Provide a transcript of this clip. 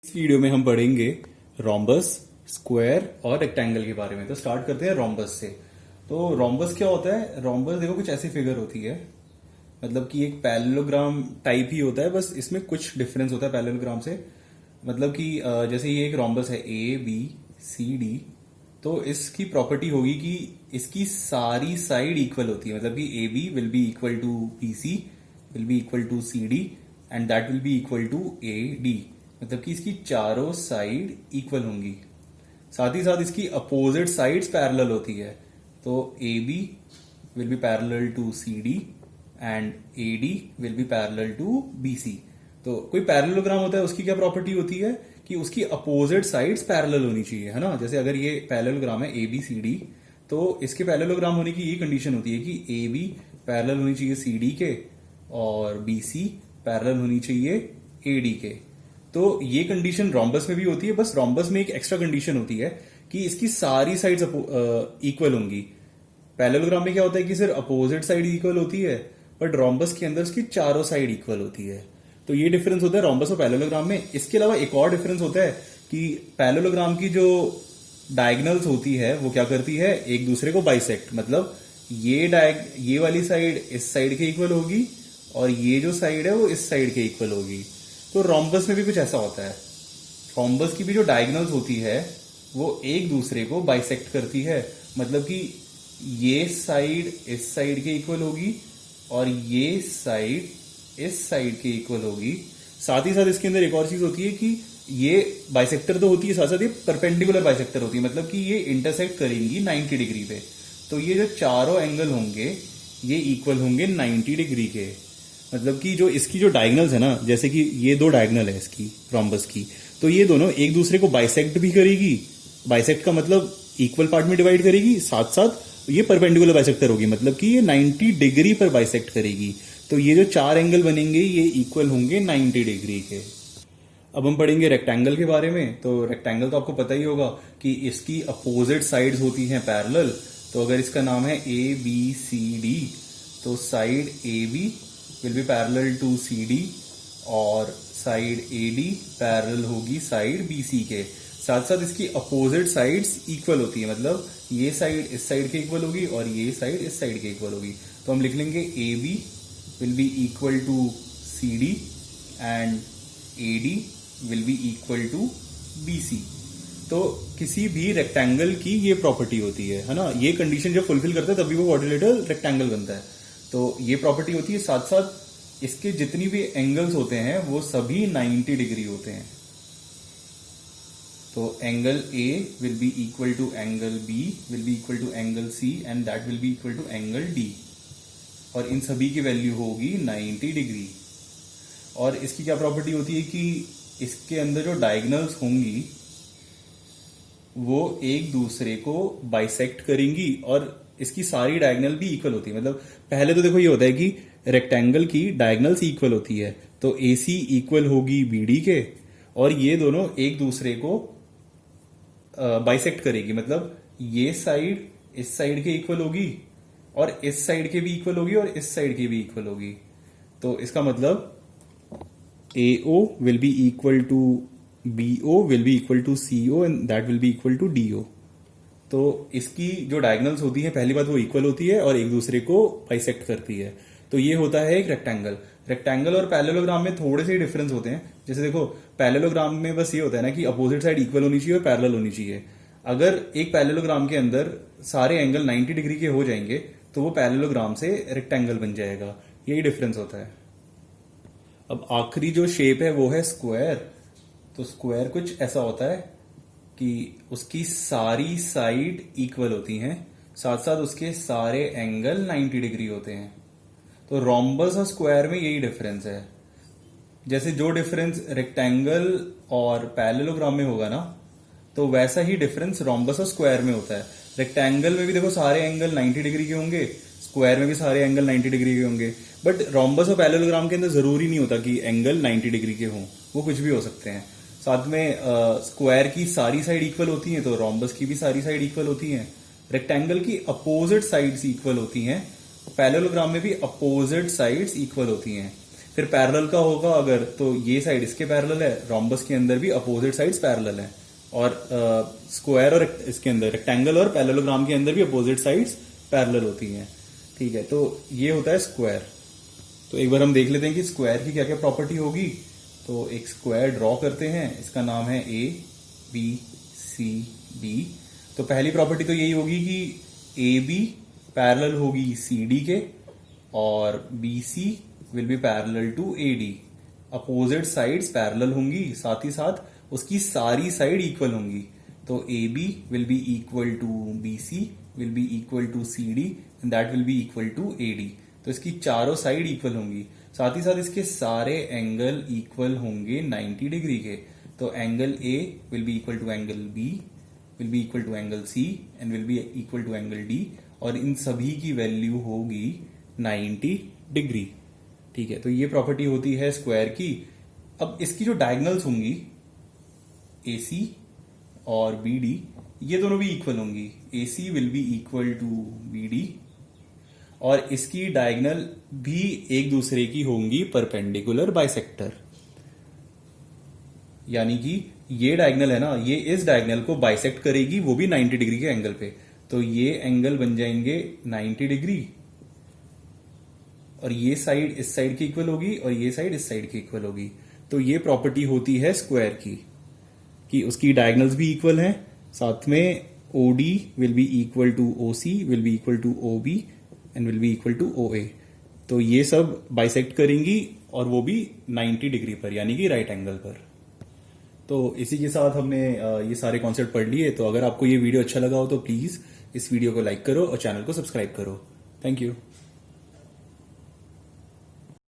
इस वीडियो में हम पढ़ेंगे रोम्बस, स्क्वायर और रेक्टेंगल के बारे में। तो स्टार्ट करते हैं रोम्बस से। तो रोम्बस क्या होता है? रोम्बस देखो कुछ ऐसी फिगर होती है, मतलब कि एक पैरेललोग्राम टाइप ही होता है, बस इसमें कुछ डिफरेंस होता है पैरेललोग्राम से। मतलब कि जैसे ये एक रोम्बस है ए बी सी डी, तो इसकी प्रॉपर्टी होगी कि इसकी सारी साइड इक्वल होती है। मतलब कि A B will be equal to B C, will be equal to C D and that will be equal to A D. मतलब कि इसकी चारों साइड इक्वल होंगी। साथ ही साथ इसकी अपोजिट साइड्स पैरेलल होती है। तो A B will be parallel to C D and A D will be parallel to B C. तो कोई पैरेललोग्राम होता है, उसकी क्या प्रॉपर्टी होती है कि उसकी अपोजिट साइड्स पैरेलल होनी चाहिए, है ना। जैसे अगर ये पैरेललोग्राम है ए बी सी डी, तो इसके पैरेललोग्राम होने की ये कंडीशन होती है कि ए बी पैरेलल होनी चाहिए सी डी के और बी सी पैरेलल होनी चाहिए ए डी के। तो ये कंडीशन रोम्बस में भी होती है, बस रोम्बस में एक एक्स्ट्रा कंडीशन होती है कि इसकी सारी साइड्स इक्वल होंगी। पैरेललोग्राम में क्या होता है कि सिर्फ अपोजिट साइड इक्वल होती है, बट रोम्बस के अंदर इसकी चारों साइड इक्वल होती है। तो ये डिफरेंस होता है रोम्बस और पैरेललोग्राम में। इसके अलावा एक और डिफरेंस होता है कि पैरेललोग्राम की जो डायगनल्स होती है वो क्या करती है, एक दूसरे को बाइसेक्ट। मतलब ये वाली साइड इस साइड के इक्वल होगी और ये जो साइड है वो इस साइड के इक्वल होगी। तो रोम्बस में भी कुछ ऐसा होता है। रोम्बस की भी जो डायगनल्स होती है वो एक दूसरे को बाइसेक्ट करती है। मतलब कि ये साइड इस साइड के इक्वल होगी और ये साइड इस साइड के इक्वल होगी। साथ ही साथ इसके अंदर एक और चीज होती है कि ये बाइसेक्टर तो होती है, साथ साथ ये परपेंडिकुलर बाइसेक्टर होती है। मतलब कि ये इंटरसेक्ट करेंगी 90 डिग्री पे। तो ये जो चारों एंगल होंगे ये इक्वल होंगे 90 डिग्री के। मतलब कि जो इसकी जो डायगनल्स है ना, जैसे कि ये दो डायगनल है इसकी रोम्बस की, तो ये दोनों एक दूसरे को बाइसेक्ट भी करेगी। बाइसेक्ट का मतलब इक्वल पार्ट में डिवाइड करेगी, साथ साथ ये परपेंडिकुलर बाइसेक्टर होगी। मतलब कि ये 90 डिग्री पर बाइसेक्ट करेगी। तो ये जो चार एंगल बनेंगे ये इक्वल होंगे 90 डिग्री के। अब हम पढ़ेंगे रेक्टेंगल के बारे में। तो रेक्टेंगल तो आपको पता ही होगा कि इसकी अपोजिट साइड्स होती हैं पैरेलल। तो अगर इसका नाम है ए बी सी डी, तो side A B will be parallel to C D और साइड ए डी पैरेलल होगी साइड बी सी के। साथ साथ इसकी अपोजिट साइड्स इक्वल होती है। मतलब ये साइड इस साइड के इक्वल होगी और ये साइड इस साइड के इक्वल होगी। तो हम लिख लेंगे A B will be equal to C D and A D will be equal to B C. तो किसी भी रेक्टेंगल की ये प्रॉपर्टी होती है ना। ये कंडीशन जब फुलफिल करता है तभी वो क्वाड्रिलेटरल रेक्टेंगल बनता है। तो ये प्रॉपर्टी होती है। साथ साथ इसके जितनी भी एंगल्स होते हैं वो सभी 90 डिग्री होते हैं। तो angle A will be equal to angle B will be equal to angle C and that will be equal to angle D. और इन सभी की वैल्यू होगी 90 डिग्री। और इसकी क्या प्रॉपर्टी होती है कि इसके अंदर जो डायगनल्स होंगी वो एक दूसरे को बाइसेक्ट करेंगी और इसकी सारी डायगनल भी इक्वल होती है। मतलब पहले तो देखो ये होता है कि रेक्टेंगल की डायगनल्स इक्वल होती है, तो ए सी इक्वल होगी बी डी के और ये दोनों एक दूसरे को बाइसेक्ट करेगी। मतलब ये साइड इस साइड के इक्वल होगी और इस साइड के भी इक्वल होगी और इस साइड की भी इक्वल होगी। तो इसका मतलब AO will be equal to BO will be equal to CO and that will be equal to DO। तो इसकी जो डायगनल्स होती है पहली बात वो इक्वल होती है और एक दूसरे को बाइसेक्ट करती है। तो ये होता है एक रेक्टेंगल। रेक्टेंगल और पैरेललोग्राम में थोड़े से डिफरेंस होते हैं। जैसे देखो पैरेललोग्राम में बस ये होता है ना कि अपोजिट साइड इक्वल होनी चाहिए और पैरेलल होनी चाहिए। अगर एक पैरेललोग्राम के अंदर सारे एंगल 90 डिग्री के हो जाएंगे तो वो पैरेललोग्राम से रेक्टेंगल बन जाएगा। यही डिफरेंस होता है। अब आखिरी जो शेप है वो है स्क्वायर। तो स्क्वायर कुछ ऐसा होता है कि उसकी सारी साइड इक्वल होती हैं, साथ साथ उसके सारे एंगल 90 डिग्री होते हैं। तो रोम्बस और स्क्वायर में यही डिफरेंस है। जैसे जो डिफरेंस रेक्टेंगल और पैरेललोग्राम में होगा ना, तो वैसा ही डिफरेंस रोम्बस और स्क्वायर में होता है। रेक्टेंगल में भी देखो सारे एंगल 90 डिग्री के होंगे, स्क्वायर में भी सारे एंगल 90 डिग्री के होंगे। बट रोम्बस और पैरेललोग्राम के अंदर जरूरी नहीं होता कि एंगल 90 डिग्री के हों, वो कुछ भी हो सकते हैं। साथ में स्क्वायर की सारी साइड इक्वल होती हैं तो रोम्बस की भी सारी साइड इक्वल होती हैं। रेक्टेंगल की अपोजिट साइड्स इक्वल होती हैं, पैरेललोग्राम में भी अपोजिट साइड्स इक्वल होती हैं। फिर पैरेलल का होगा अगर, तो ये साइड इसके पैरेलल है, रोम्बस के अंदर भी अपोजिट साइड्स पैरेलल है, और स्क्वायर और इसके अंदर रेक्टेंगल और पैरेललोग्राम के अंदर भी अपोजिट साइड्स पैरेलल होती हैं। ठीक है, तो ये होता है स्क्वायर। तो एक बार हम देख लेते हैं कि स्क्वायर की क्या क्या प्रॉपर्टी होगी। तो एक स्क्वायर ड्रॉ करते हैं, इसका नाम है ए बी सी डी। तो पहली प्रॉपर्टी तो यही होगी कि ए बी पैरेलल होगी सी डी के, और B C will be parallel to A D. Opposite sides parallel होंगी, साथ ही साथ उसकी सारी साइड इक्वल होंगी। तो A B will be equal to B C, will be equal to C D, and that will be equal to A D. तो इसकी चारों साइड इक्वल होंगी, साथ ही साथ इसके सारे एंगल इक्वल होंगे 90 डिग्री के। तो angle A will be equal to angle B, will be equal to angle C, and will be equal to angle D, और इन सभी की वैल्यू होगी 90 डिग्री। ठीक है, तो ये प्रॉपर्टी होती है स्क्वायर की। अब इसकी जो डायगनल्स होंगी ए सी और बी डी, ये दोनों भी इक्वल होंगी। A C will be equal to B D, और इसकी डायगनल भी एक दूसरे की होंगी परपेंडिकुलर बाइसेक्टर। यानी कि ये डायगनल है ना, ये इस डायगनल को बाइसेक्ट करेगी, वो भी 90 डिग्री के एंगल पे। तो ये एंगल बन जाएंगे 90 डिग्री, और ये साइड इस साइड की इक्वल होगी, और ये साइड इस साइड की इक्वल होगी। तो ये प्रॉपर्टी होती है स्क्वायर की, कि उसकी डायगनल्स भी इक्वल हैं, साथ में OD will be equal to OC, will be equal to OB, and will be equal to OA। तो ये सब बाइसेक्ट करेंगी, और वो भी 90 डिग्री पर, यानी कि राइट एंगल पर। तो इसी के साथ हमने ये सारे कॉन्सेप्ट पढ़ लिए। तो अगर आपको ये वीडियो अच्छा लगा हो तो प्लीज इस वीडियो को लाइक करो और चैनल को सब्सक्राइब करो। Thank you.